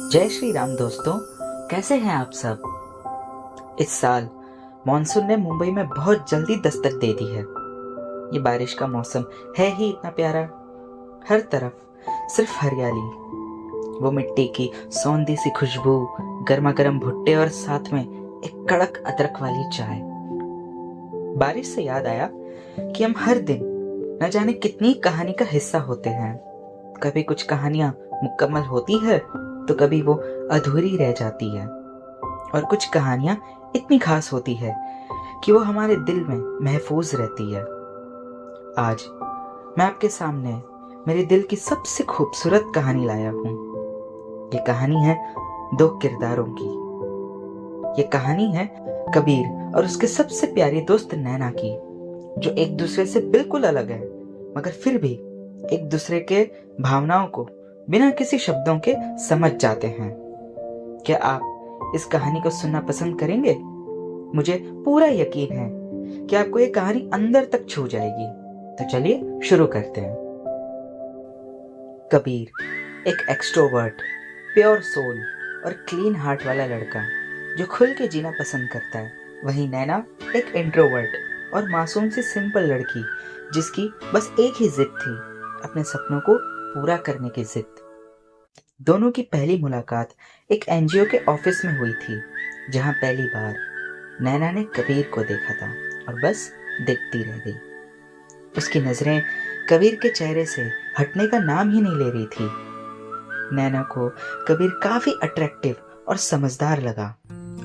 जय श्री राम दोस्तों, कैसे हैं आप सब। इस साल मॉनसून ने मुंबई में बहुत जल्दी दस्तक दे दी है। ये बारिश का मौसम है ही इतना प्यारा। हर तरफ सिर्फ हरियाली, वो मिट्टी की सौंधी सी खुशबू, गर्मा गर्म भुट्टे और साथ में एक कड़क अदरक वाली चाय। बारिश से याद आया कि हम हर दिन न जाने कितनी कहानी का हिस्सा होते हैं। कभी कुछ कहानियां मुकम्मल होती है तो कभी वो अधूरी रह जाती है, और कुछ कहानियां इतनी खास होती है कि वो हमारे दिल में महफूज रहती है। आज मैं आपके सामने मेरे दिल की सबसे खूबसूरत कहानी लाया हूँ। ये कहानी है दो किरदारों की। ये कहानी है कबीर और उसके सबसे प्यारी दोस्त नैना की, जो एक दूसरे से बिल्कुल अलग है मगर फिर भी एक दूसरे के भावनाओं को बिना किसी शब्दों के समझ जाते हैं। क्या आप इस कहानी को सुनना पसंद करेंगे? मुझे पूरा यकीन है कि आपको ये कहानी अंदर तक छू जाएगी। तो चलिए शुरू करते हैं। कबीर एक एक्सट्रोवर्ट, प्योर सोल और क्लीन हार्ट वाला लड़का जो खुल के जीना पसंद करता है। वहीं नैना एक इंट्रोवर्ट और मासूम सी सिंपल लड़की जिसकी बस एक ही जिद थी, अपने सपनों को पूरा करने की जिद। दोनों की पहली मुलाकात एक एनजीओ के ऑफिस में हुई थी, जहां पहली बार नैना ने कबीर को देखा था और बस देखती रह गई। उसकी नजरें कबीर के चेहरे से हटने का नाम ही नहीं ले रही थी। नैना को कबीर काफी अट्रैक्टिव और समझदार लगा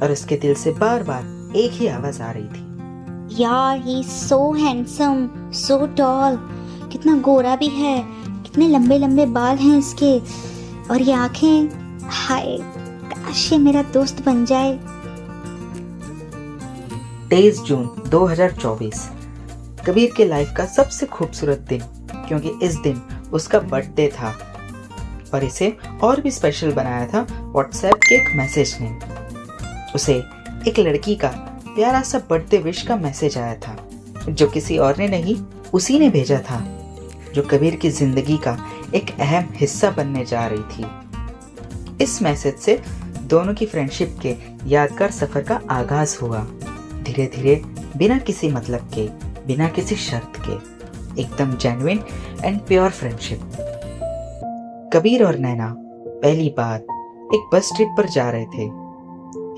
और उसके दिल से बार बार एक ही आवाज आ रही थी, यार ही सो हैंडसम, सो टॉल, कितना गोरा भी है, कितने लंबे लंबे बाल हैं इसके, और ये आंखें, हाय काश ये मेरा दोस्त बन जाए। 23 जून 2024 कबीर के लाइफ का सबसे खूबसूरत दिन, क्योंकि इस दिन उसका बर्थडे था और इसे और भी स्पेशल बनाया था व्हाट्सएप के एक मैसेज ने। उसे एक लड़की का प्यारा सा बर्थडे विश का मैसेज आया था, जो किसी और ने नहीं, उसी ने भेजा था, जो कबीर की जिंदगी का एक अहम हिस्सा बनने जा रही थी। इस मैसेज से दोनों की फ्रेंडशिप के यादगार सफर का आगाज हुआ। धीरे धीरे, बिना किसी मतलब के, बिना किसी शर्त के, एकदम genuine and pure friendship. Kabir और नैना पहली बार एक बस ट्रिप पर जा रहे थे,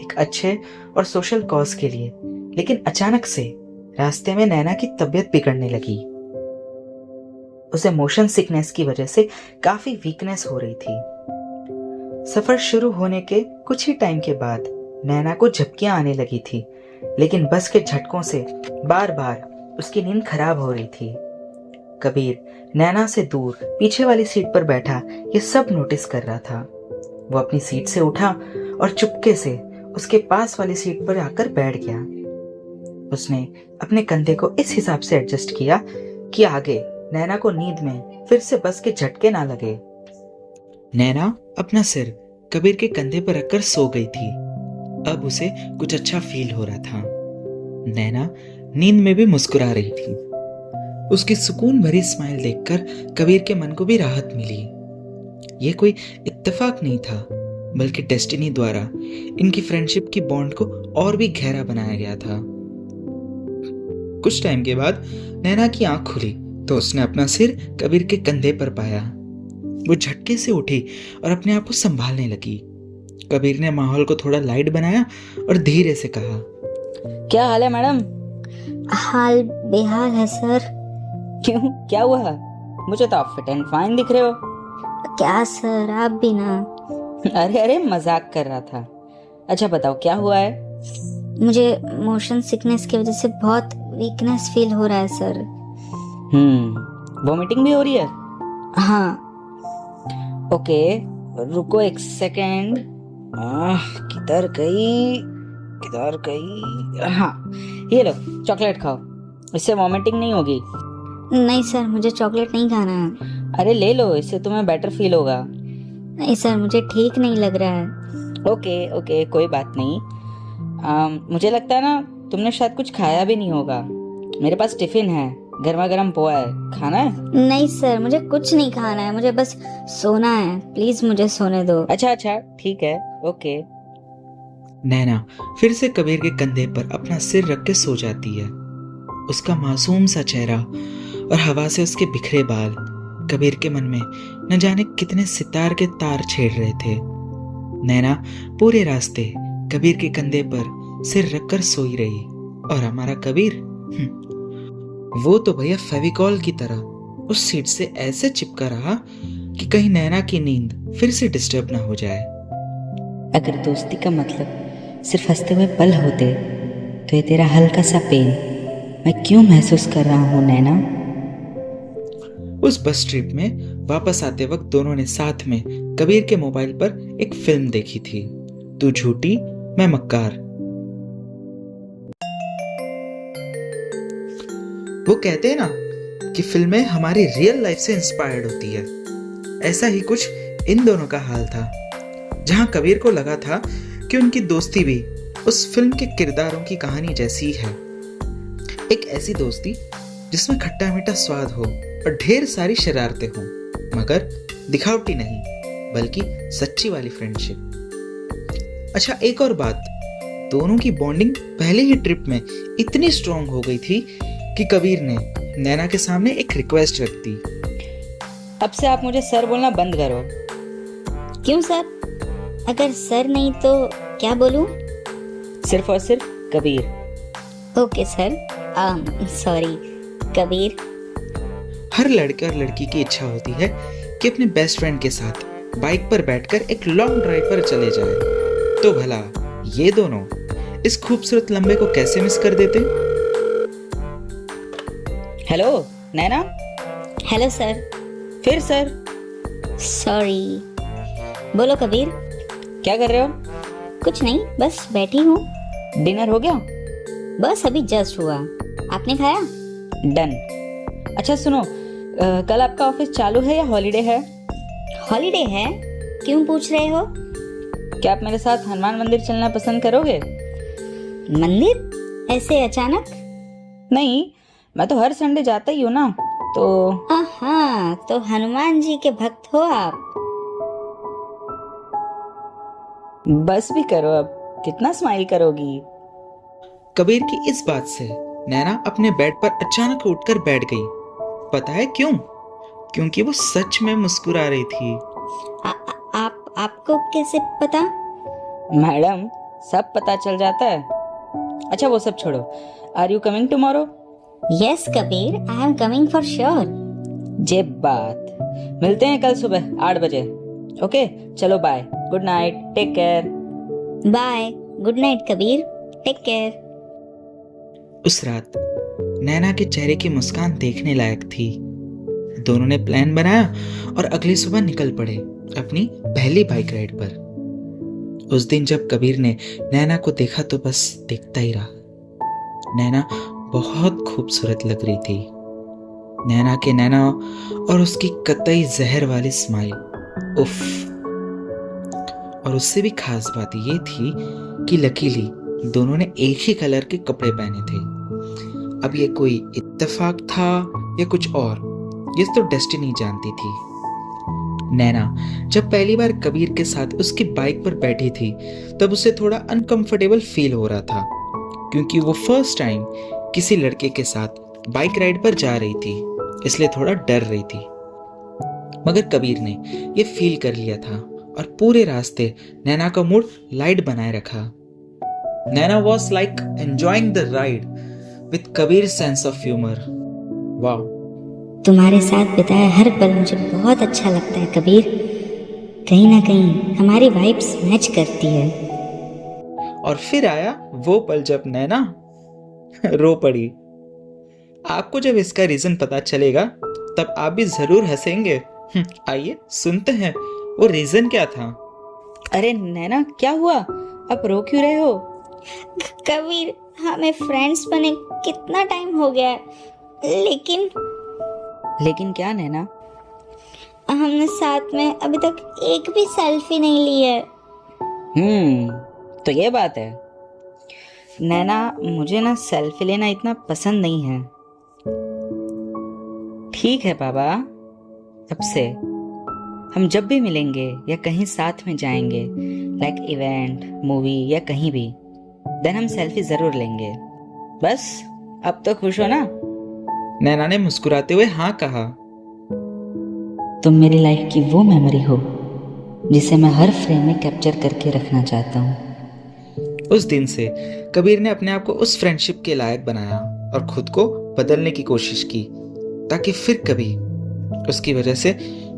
एक अच्छे और सोशल कॉज के लिए। लेकिन अचानक से रास्ते में नैना की तबीयत बिगड़ने लगी। उसे मोशन सिकनेस की वजह से काफी वीकनेस हो रही थी। सफर शुरू होने के कुछ ही टाइम के बाद नैना को झपकियां आने लगी थी, लेकिन बस के झटकों से बार बार उसकी नींद खराब हो रही थी। कबीर नैना से दूर पीछे वाली सीट पर बैठा ये सब नोटिस कर रहा था। वो अपनी सीट से उठा और चुपके से उसके पास वाली सीट पर आकर बैठ गया। उसने अपने कंधे को इस हिसाब से एडजस्ट किया कि आगे नैना को नींद में फिर से बस के झटके ना लगे। नैना अपना सिर कबीर के कंधे पर रखकर सो गई थी। अब उसे कुछ अच्छा फील हो रहा था। नैना नींद में भी मुस्कुरा रही थी। उसकी सुकून भरी स्माइल देखकर कबीर के मन को भी राहत मिली। यह कोई इत्तेफाक नहीं था, बल्कि डेस्टिनी द्वारा इनकी फ्रेंडशिप की बॉन्ड को और भी गहरा बनाया गया था। कुछ टाइम के बाद नैना की आंख खुली तो उसने अपना सिर कबीर के कंधे पर पाया। वो झटके से उठी और अपने आप को संभालने लगी। कबीर ने माहौल को थोड़ा लाइट बनाया और धीरे से कहा, क्या हाल है मैडम? हाल बेहाल है सर। क्यों, क्या हुआ? मुझे तो आप फिट एंड फाइन दिख रहे हो। क्या सर, आप भी ना। अरे अरे, मजाक कर रहा था। अच्छा बताओ, क्या हुआ है? मुझे मोशन सिकनेस की वजह से बहुत वीकनेस फील हो रहा है सर। वोमिटिंग भी हो रही है? हाँ। ओके, रुको एक सेकेंड। किधर गई? हाँ, ये लो चॉकलेट खाओ, इससे वोमिटिंग नहीं होगी। नहीं सर, मुझे चॉकलेट नहीं खाना है। अरे ले लो, इससे तुम्हें बेटर फील होगा। नहीं सर, मुझे ठीक नहीं लग रहा है। ओके ओके, कोई बात नहीं। मुझे लगता है ना तुमने शायद कुछ खाया भी नहीं होगा। मेरे पास टिफिन है, गर्मा गर्म पोहा है, खाना है? नहीं सर, मुझे कुछ नहीं खाना है, मुझे बस सोना है। प्लीज मुझे सोने दो। अच्छा अच्छा ठीक है, ओके। नैना फिर से कबीर के कंधे पर अपना सिर रख के सो जाती है। उसका मासूम सा चेहरा और हवा से उसके बिखरे बाल कबीर के मन में न जाने कितने सितार के तार छेड़ रहे थे। नैना पूरे रास्ते कबीर के कंधे पर सिर रखकर सोई रही और हमारा कबीर वो तो भैया फेविकॉल की तरह उस सीट से ऐसे चिपका रहा कि कहीं नैना की नींद फिर से डिस्टर्ब ना हो जाए। अगर दोस्ती का मतलब सिर्फ हंसते हुए पल होते तो ये तेरा हल्का सा पेन मैं क्यों महसूस कर रहा हूँ नैना? उस बस ट्रिप में वापस आते वक्त दोनों ने साथ में कबीर के मोबाइल पर एक फिल्म देखी थी, तू झूठी मैं मक्कार। वो कहते हैं ना कि फिल्में हमारी रियल लाइफ से इंस्पायर्ड होती है। ऐसा ही कुछ इन दोनों का हाल था, जहां कबीर को लगा था कि उनकी दोस्ती भी उस फिल्म के किरदारों की कहानी जैसी है। एक ऐसी दोस्ती जिसमें खट्टा मीठा स्वाद हो और ढेर सारी शरारतें हों, मगर दिखावटी नहीं बल्कि सच्ची वाली फ्रेंडशिप। अच्छा एक और बात, दोनों की बॉन्डिंग पहले ही ट्रिप में इतनी स्ट्रांग हो गई थी कि कबीर ने नैना के सामने एक रिक्वेस्ट रख दी। अब से आप मुझे सर बोलना बंद करो। क्यों सर? अगर सर नहीं तो क्या बोलूं? सिर्फ और सिर्फ Kabir. Okay sir, sorry Kabir. हर लड़के और लड़की की इच्छा होती है कि अपने बेस्ट फ्रेंड के साथ बाइक पर बैठकर एक लॉन्ग ड्राइव पर चले जाए, तो भला ये दोनों इस खूबसूरत लम्बे को कैसे मिस कर देते। हेलो नैना। Hello sir. फिर सर। सॉरी। बोलो कबीर। क्या कर रहे हो? कुछ नहीं, बस बैठी हूँ। डिनर हो गया? बस अभी जस्ट हुआ। आपने खाया? डन। अच्छा सुनो, कल आपका ऑफिस चालू है या हॉलीडे है? हॉलीडे है। क्यों पूछ रहे हो? क्या आप मेरे साथ हनुमान मंदिर चलना पसंद करोगे? मंदिर? ऐसे अचानक? नहीं, मैं तो हर संडे जाता ही हूँ ना, तो हाँ, तो हनुमान जी के भक्त हो आप। बस भी करो, अब कितना स्माइल करोगी। कबीर की इस बात से नैना अपने बेड पर अचानक उठकर बैठ गई। पता है क्यों? क्योंकि वो सच में मुस्कुरा रही थी। आपको कैसे पता? मैडम, सब पता चल जाता है। अच्छा वो सब छोड़ो, are you coming tomorrow? Yes Kabir, I am coming for sure. जे बात, मिलते हैं कल सुबह 8 बजे। ओके चलो bye, good night, take care. Bye, good night Kabir, take care. उस रात नैना के चेहरे की मुस्कान देखने लायक थी। दोनों ने प्लान बनाया और अगली सुबह निकल पड़े अपनी पहली बाइक राइड पर। उस दिन जब कबीर ने नैना को देखा तो बस देखता ही रहा। नैना बहुत खूबसूरत लग रही थी। नैना के नैना और उसकी कतई जहर वाली स्माइल, उफ। और उससे भी खास बात ये थी कि लकीली दोनों ने एक ही कलर के कपड़े पहने थे। अब ये कोई इत्तेफाक था या कुछ और, ये तो डेस्टिनी जानती थी। नैना जब पहली बार कबीर के साथ उसकी बाइक पर बैठी थी तब उसे थोड़ा अनकंफर्टेबल फील हो रहा था, क्योंकि वो फर्स्ट टाइम किसी लड़के के साथ बाइक राइड पर जा रही थी, इसलिए थोड़ा डर रही थी। मगर कबीर ने ये फील कर लिया था और पूरे रास्ते नैना का मूड लाइट बनाए रखा। नैना was like enjoying the ride with Kabir's sense of humor. Wow. तुम्हारे साथ बिताया हर पल मुझे बहुत अच्छा लगता है कबीर। कहीं ना कहीं हमारी वाइब्स मैच करती है। और फिर आया वो पल जब नैना रो पड़ी। आपको जब इसका रीजन पता चलेगा तब आप भी जरूर हंसेंगे। आइए सुनते हैं वो रीजन क्या था। अरे नैना क्या हुआ, आप रो क्यों रहे हो? कबीर, हमें फ्रेंड्स बने कितना टाइम हो गया है, लेकिन क्या नैना? हमने साथ में अभी तक एक भी सेल्फी नहीं ली है। तो ये बात है। नैना, मुझे ना सेल्फी लेना इतना पसंद नहीं है। ठीक है बाबा, अब से हम जब भी मिलेंगे या कहीं साथ में जाएंगे, लाइक इवेंट, मूवी या कहीं भी, देन हम सेल्फी जरूर लेंगे। बस अब तो खुश हो ना? नैना ने मुस्कुराते हुए हाँ कहा। तुम मेरी लाइफ की वो मेमोरी हो जिसे मैं हर फ्रेम में कैप्चर करके रखना चाहता हूँ। उस दिन से कबीर ने अपने आप को उस फ्रेंडशिप के लायक बनाया और खुद को बदलने की कोशिश की, ताकि फिर कभी उसकी वजह से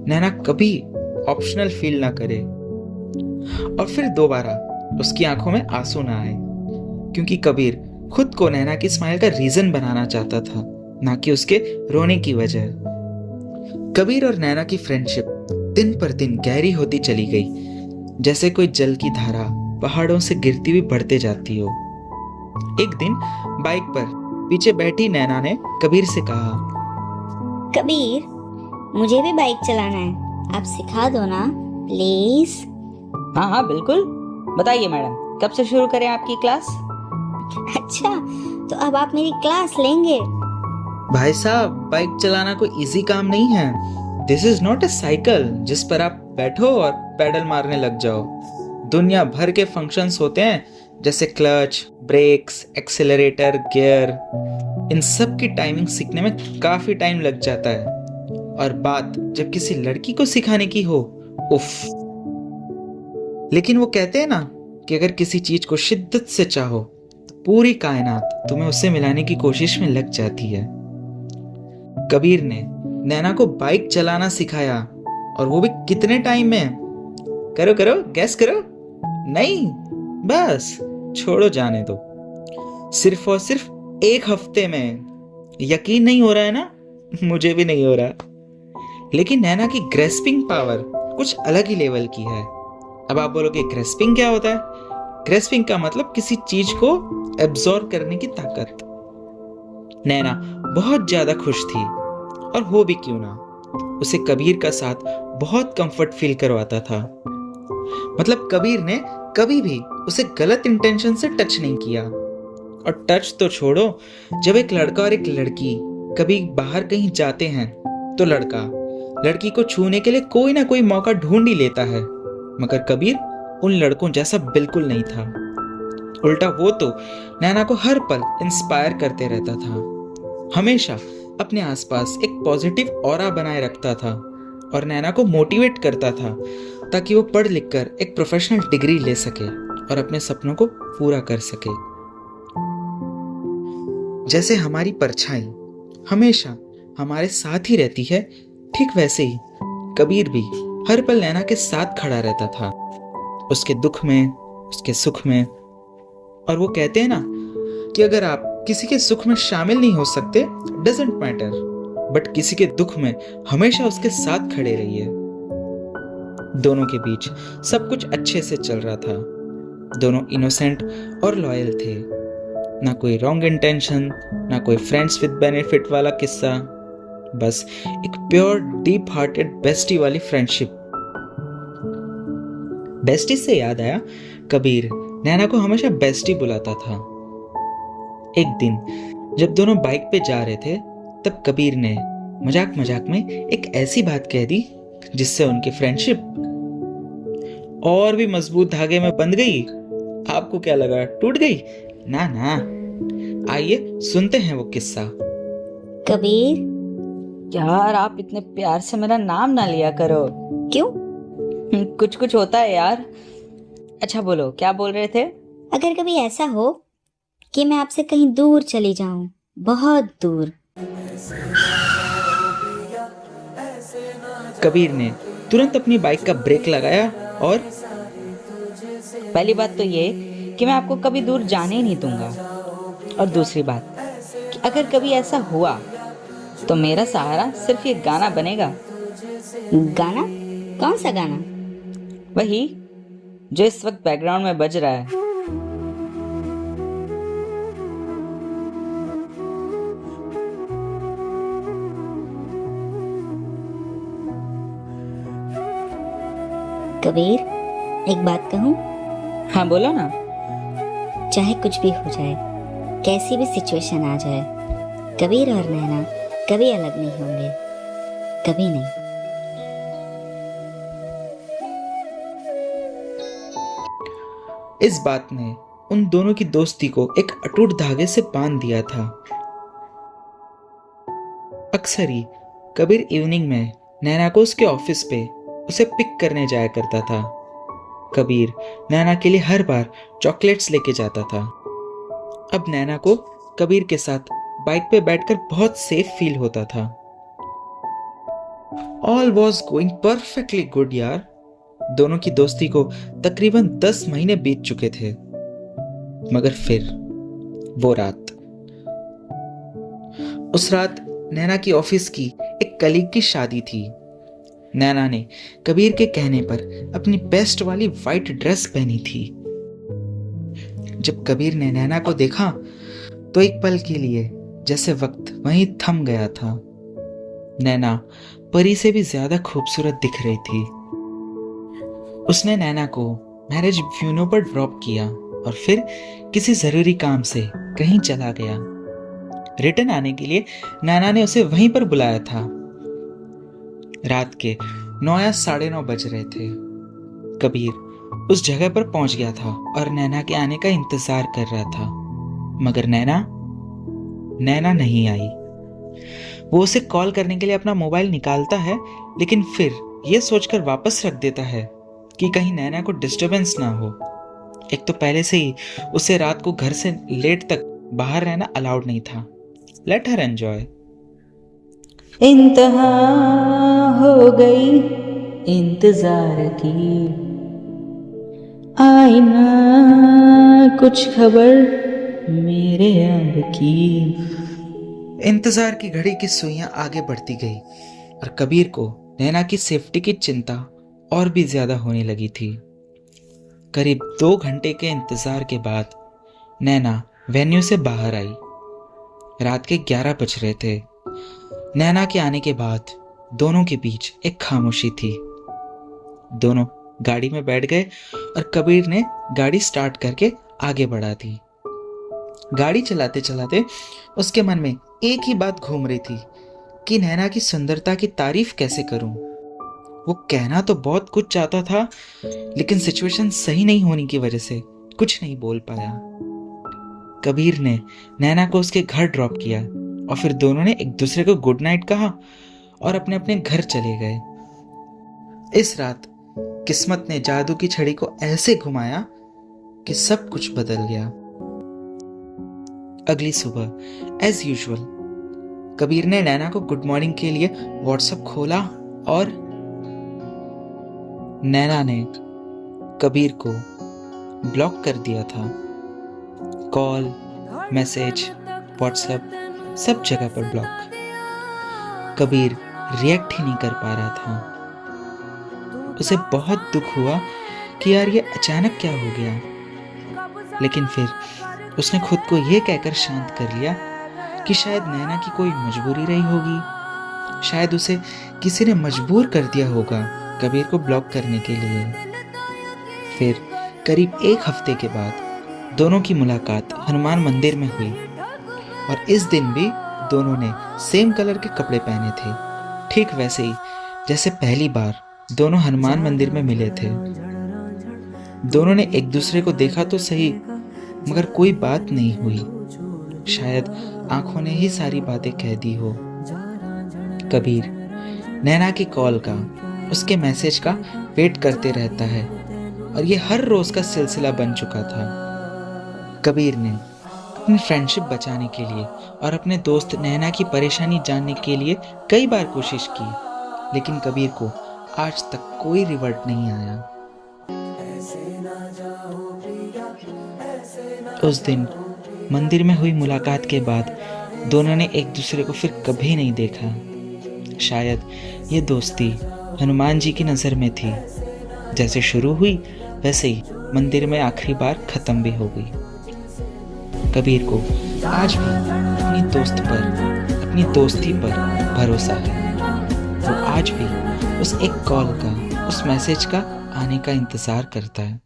नैना कभी ऑप्शनल फील ना करे और फिर दोबारा उसकी आंखों में आंसू ना आए, क्योंकि कबीर खुद को नैना की स्माइल का रीजन बनाना चाहता था, ना कि उसके रोने की वजह। कबीर और नैना की फ्रेंडशिप दिन पर दिन गहरी होती चली गई, जैसे कोई जल की धारा पहाड़ों से गिरती हुई बढ़ते जाती हो। एक दिन बाइक पर पीछे बैठी नैना ने कबीर से कहा, कबीर, मुझे भी बाइक चलाना है, आप सिखा दो ना प्लीज। हाँ हाँ बिल्कुल, बताइए मैडम, कब से शुरू करें आपकी क्लास? अच्छा, तो अब आप मेरी क्लास लेंगे? भाई साहब, बाइक चलाना कोई इजी काम नहीं है। This is not a cycle जिस पर आप बैठो और पैडल मारने लग जाओ। दुनिया भर के फंक्शंस होते हैं, जैसे क्लच, ब्रेक्स, एक्सेलरेटर, गियर। इन सब की टाइमिंग सीखने में काफी टाइम लग जाता है, और बात जब किसी लड़की को सिखाने की हो, उफ। लेकिन वो कहते हैं ना कि अगर किसी चीज को शिद्दत से चाहो तो पूरी कायनात तुम्हें उससे मिलाने की कोशिश में लग जाती है। कबीर ने नैना को बाइक चलाना सिखाया, और वो भी कितने टाइम में? करो करो, गैस करो। नहीं, बस छोड़ो, जाने दो। सिर्फ और सिर्फ 1 हफ्ते में। यकीन नहीं हो रहा है ना? मुझे भी नहीं हो रहा। लेकिन नैना की ग्रेस्पिंग पावर कुछ अलग ही लेवल की है। अब आप बोलोगे ग्रेस्पिंग क्या होता है? ग्रेस्पिंग का मतलब किसी चीज को एब्जॉर्ब करने की ताकत। नैना बहुत ज्यादा खुश थी, और हो भी क्यों ना, उसे कबीर का साथ बहुत कंफर्ट फील करवाता था। मतलब कबीर ने कभी भी उसे गलत इंटेंशन से टच नहीं किया। और टच तो छोड़ो, जब एक लड़का और एक लड़की कभी बाहर कहीं जाते हैं तो लड़का लड़की को छूने के लिए कोई ना कोई मौका ढूंढ ही लेता है, मगर कबीर उन लड़कों जैसा बिल्कुल नहीं था। उल्टा वो तो नैना को हर पल इंस्पायर करते रहता था, हमेशा अपने आसपास एक पॉजिटिव ऑरा बनाए रखता था, और नैना को मोटिवेट करता था ताकि वो पढ़ लिख कर एक प्रोफेशनल डिग्री ले सके और अपने सपनों को पूरा कर सके। जैसे हमारी परछाई हमेशा हमारे साथ ही रहती है, ठीक वैसे ही कबीर भी हर पल नैना के साथ खड़ा रहता था, उसके दुख में, उसके सुख में। और वो कहते हैं ना कि अगर आप किसी के सुख में शामिल नहीं हो सकते, डजंट मैटर, बट किसी के दुख में हमेशा उसके साथ खड़े रहिए। दोनों के बीच सब कुछ अच्छे से चल रहा था। दोनों इनोसेंट और लॉयल थे, ना कोई रॉन्ग इंटेंशन, ना कोई फ्रेंड्स विद बेनिफिट वाला किस्सा, बस एक प्योर डीप हार्टेड बेस्टी वाली फ्रेंडशिप। बेस्टी से याद आया, कबीर नैना को हमेशा बेस्टी बुलाता था। एक दिन जब दोनों बाइक पे जा रहे थे, तब कबीर ने मजाक मजाक में एक ऐसी बात कह दी जिससे उनकी फ्रेंडशिप और भी मजबूत धागे में बंध गई। आपको क्या लगा, टूट गई? ना ना, आइए सुनते हैं वो किस्सा। कबीर, यार आप इतने प्यार से मेरा नाम ना लिया करो। क्यों? कुछ कुछ होता है यार। अच्छा बोलो, क्या बोल रहे थे? अगर कभी ऐसा हो कि मैं आपसे कहीं दूर चली जाऊं, बहुत दूर। कबीर ने तुरंत अपनी बाइक का ब्रेक लगाया और पहली बात तो ये कि मैं आपको कभी दूर जाने ही नहीं दूंगा, और दूसरी बात कि अगर कभी ऐसा हुआ तो मेरा सहारा सिर्फ ये गाना बनेगा। गाना? कौन सा गाना? वही जो इस वक्त बैकग्राउंड में बज रहा है। कबीर, एक बात कहूं? हाँ बोलो ना। चाहे कुछ भी हो जाए, कैसी भी सिचुएशन आ जाए, कबीर और नैना कभी अलग नहीं होंगे। कभी नहीं। इस बात ने उन दोनों की दोस्ती को एक अटूट धागे से बांध दिया था। अक्सर ही कबीर इवनिंग में नैना को उसके ऑफिस पे उसे पिक करने जाया करता था। कबीर नैना के लिए हर बार चॉकलेट्स लेके जाता था। अब नैना को कबीर के साथ बाइक पे बैठकर बहुत सेफ फील होता था। All was going perfectly good यार। दोनों की दोस्ती को तकरीबन 10 महीने बीत चुके थे। मगर फिर वो रात, उस रात नैना की ऑफिस की एक कलीग की शादी थी। नैना ने कबीर के कहने पर अपनी बेस्ट वाली वाइट ड्रेस पहनी थी। जब कबीर ने नैना को देखा तो एक पल के लिए जैसे वक्त वहीं थम गया था। नैना परी से भी ज्यादा खूबसूरत दिख रही थी। उसने नैना को मैरिज ब्यूरो पर ड्रॉप किया और फिर किसी जरूरी काम से कहीं चला गया। रिटर्न आने के लिए नैना ने उसे वहीं पर बुलाया था। रात के 9 या 9:30 बज रहे थे। कबीर उस जगह पर पहुंच गया था और नैना के आने का इंतजार कर रहा था। मगर नैना नहीं आई। वो उसे कॉल करने के लिए अपना मोबाइल निकालता है, लेकिन फिर ये सोचकर वापस रख देता है कि कहीं नैना को डिस्टरबेंस ना हो। एक तो पहले से ही उसे रात को घर से लेट तक बाहर रहना अलाउड नहीं था। Let her enjoy. इंतहा हो गई इंतजार की, आई ना कुछ खबर मेरे यार की। इंतजार की घड़ी की सुइयां आगे बढ़ती गई और कबीर को नैना की सेफ्टी की चिंता और भी ज्यादा होने लगी थी। करीब 2 घंटे के इंतजार के बाद नैना वेन्यू से बाहर आई। रात के 11 बज रहे थे। नैना के आने के बाद दोनों के बीच एक खामोशी थी। दोनों गाड़ी में बैठ गए और कबीर ने गाड़ी स्टार्ट करके आगे बढ़ा दी। गाड़ी चलाते चलाते उसके मन में एक ही बात घूम रही थी कि नैना की सुंदरता की तारीफ कैसे करूं। वो कहना तो बहुत कुछ चाहता था, लेकिन सिचुएशन सही नहीं होने की वजह से कुछ नहीं बोल पाया। कबीर ने नैना को उसके घर ड्रॉप किया और फिर दोनों ने एक दूसरे को गुड नाइट कहा और अपने अपने घर चले गए। इस रात किस्मत ने जादू की छड़ी को ऐसे घुमाया कि सब कुछ बदल गया। अगली सुबह एज यूजुअल कबीर ने नैना को गुड मॉर्निंग के लिए व्हाट्सएप खोला और नैना ने कबीर को ब्लॉक कर दिया था। कॉल, मैसेज, व्हाट्सएप सब जगह पर ब्लॉक। कबीर रिएक्ट ही नहीं कर पा रहा था। उसे बहुत दुख हुआ कि यार ये अचानक क्या हो गया, लेकिन फिर उसने खुद को ये कहकर शांत कर लिया कि शायद नैना की कोई मजबूरी रही होगी। शायद उसे किसी ने मजबूर कर दिया होगा कबीर को ब्लॉक करने के लिए। फिर करीब 1 हफ्ते के बाद दोनों की मुलाकात हनुमान मंदिर में हुई और इस दिन भी दोनों ने सेम कलर के कपड़े पहने थे, ठीक वैसे ही जैसे पहली बार दोनों हनुमान मंदिर में मिले थे। दोनों ने एक दूसरे को देखा तो सही, मगर कोई बात नहीं हुई। शायद आंखों ने ही सारी बातें कह दी हो। कबीर नैना की कॉल का, उसके मैसेज का वेट करते रहता है और ये हर रोज का सिलसिला बन चुका था। कबीर ने अपनी फ्रेंडशिप बचाने के लिए और अपने दोस्त नैना की परेशानी जानने के लिए कई बार कोशिश की, लेकिन कबीर को आज तक कोई रिवर्ट नहीं आया। उस दिन मंदिर में हुई मुलाकात के बाद दोनों ने एक दूसरे को फिर कभी नहीं देखा। शायद ये दोस्ती हनुमान जी की नज़र में थी। जैसे शुरू हुई वैसे ही मंदिर में आखिरी बार खत्म भी हो गई। कबीर को आज भी अपनी दोस्त पर, अपनी दोस्ती पर भरोसा है। वो आज भी उस एक कॉल का, उस मैसेज का आने का इंतजार करता है।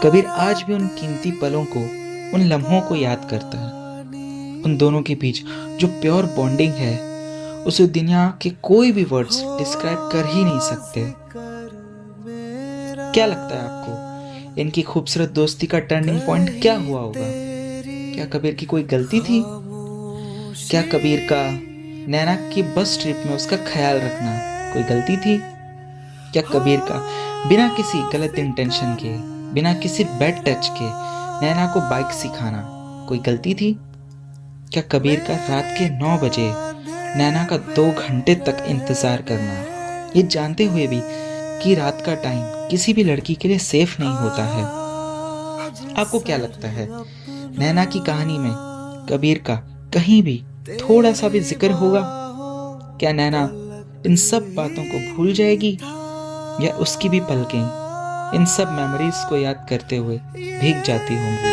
कबीर आज भी उन कीमती पलों को, उन लम्हों को याद करता है। उन दोनों के बीच जो प्योर बॉन्डिंग है उस दुनिया के कोई भी वर्ड्स डिस्क्राइब कर ही नहीं सकते। क्या लगता है आपको, इनकी खूबसूरत दोस्ती का टर्निंग पॉइंट क्या हुआ होगा? क्या कबीर की कोई गलती थी? क्या कबीर का नैना की बस ट्रिप में उसका ख्याल रखना कोई गलती थी? क्या कबीर का बिना किसी गलत इंटेंशन के, बिना किसी बैड टच के नैना को बाइक सिखाना कोई गलती थी? क्या कबीर का रात के 9 बजे नैना का 2 घंटे तक इंतजार करना, ये जानते हुए भी कि रात का टाइम किसी भी लड़की के लिए सेफ नहीं होता है? आपको क्या लगता है, नैना की कहानी में कबीर का कहीं भी थोड़ा सा भी जिक्र होगा? क्या नैना इन सब बातों को भूल जाएगी, या उसकी भी पलकें इन सब मेमोरीज को याद करते हुए भीग जाती होंगी?